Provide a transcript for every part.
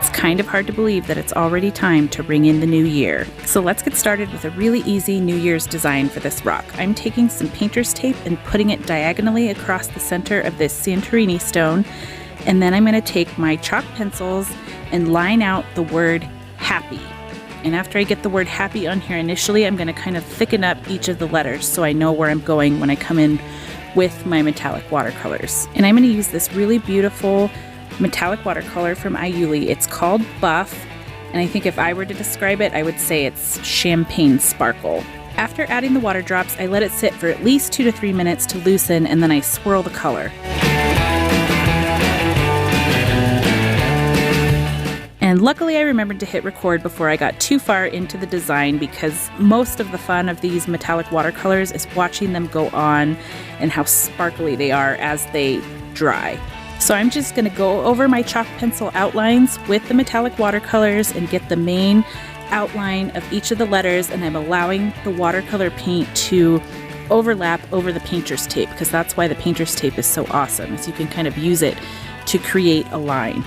It's kind of hard to believe that it's already time to ring in the new year. So let's get started with a really easy New Year's design for this rock. I'm taking some painter's tape and putting it diagonally across the center of this Santorini stone. And then I'm going to take my chalk pencils and line out the word happy. And after I get the word happy on here initially, I'm going to kind of thicken up each of the letters so I know where I'm going when I come in with my metallic watercolors. And I'm going to use this really beautiful metallic watercolor from Iuli. It's called Buff, and I think if I were to describe it, I would say it's champagne sparkle. After adding the water drops, I let it sit for at least 2 to 3 minutes to loosen, and then I swirl the color. And luckily I remembered to hit record before I got too far into the design, because most of the fun of these metallic watercolors is watching them go on and how sparkly they are as they dry. So I'm just going to go over my chalk pencil outlines with the metallic watercolors and get the main outline of each of the letters, and I'm allowing the watercolor paint to overlap over the painter's tape, because that's why the painter's tape is so awesome, is you can kind of use it to create a line.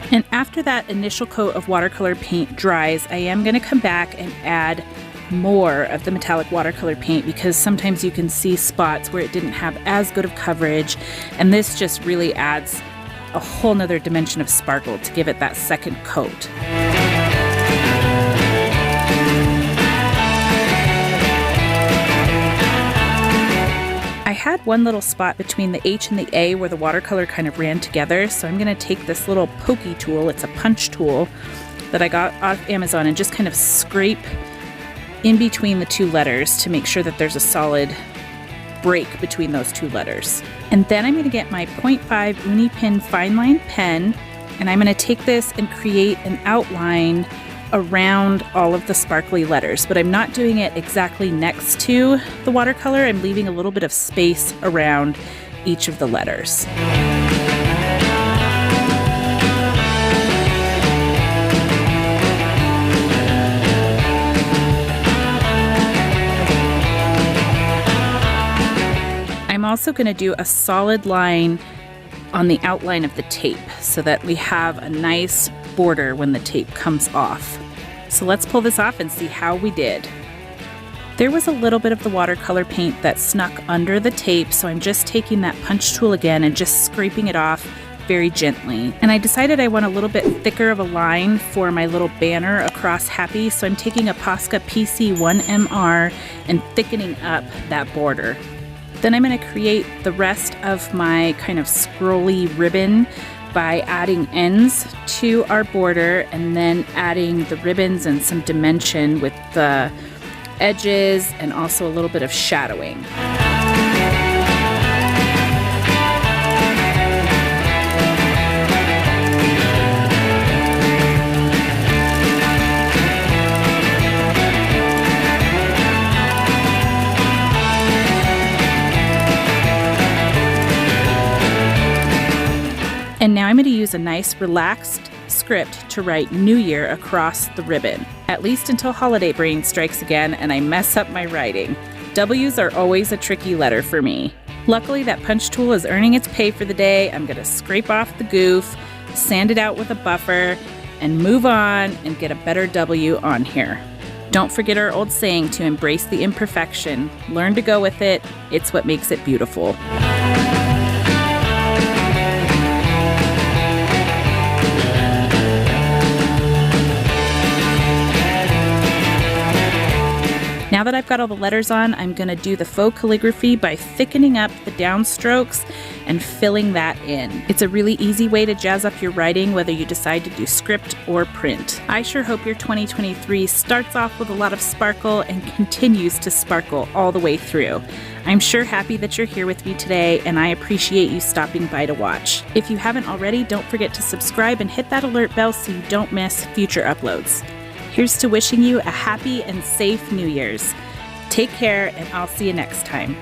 And after that initial coat of watercolor paint dries, I am going to come back and add more of the metallic watercolor paint, because sometimes you can see spots where it didn't have as good of coverage, and this just really adds a whole nother dimension of sparkle to give it that second coat. I had one little spot between the H and the A where the watercolor kind of ran together, so I'm going to take this little pokey tool, it's a punch tool that I got off Amazon, and just kind of scrape in between the two letters to make sure that there's a solid break between those two letters. And then I'm going to get my 0.5 Uni Pin fine line pen, and I'm going to take this and create an outline around all of the sparkly letters, but I'm not doing it exactly next to the watercolor. I'm leaving a little bit of space around each of the letters. I'm also going to do a solid line on the outline of the tape so that we have a nice border when the tape comes off. So let's pull this off and see how we did. There was a little bit of the watercolor paint that snuck under the tape, so I'm just taking that punch tool again and just scraping it off very gently. And I decided I want a little bit thicker of a line for my little banner across Happy, so I'm taking a Posca PC1MR and thickening up that border. Then I'm going to create the rest of my kind of scrolly ribbon by adding ends to our border, and then adding the ribbons and some dimension with the edges and also a little bit of shadowing. And now I'm going to use a nice relaxed script to write New Year across the ribbon, at least until holiday brain strikes again and I mess up my writing. W's are always a tricky letter for me. Luckily, that punch tool is earning its pay for the day. I'm going to scrape off the goof, sand it out with a buffer, and move on and get a better W on here. Don't forget our old saying to embrace the imperfection. Learn to go with it. It's what makes it beautiful. Now that I've got all the letters on, I'm going to do the faux calligraphy by thickening up the downstrokes and filling that in. It's a really easy way to jazz up your writing, whether you decide to do script or print. I sure hope your 2023 starts off with a lot of sparkle and continues to sparkle all the way through. I'm sure happy that you're here with me today, and I appreciate you stopping by to watch. If you haven't already, don't forget to subscribe and hit that alert bell so you don't miss future uploads. Here's to wishing you a happy and safe New Year's. Take care, and I'll see you next time.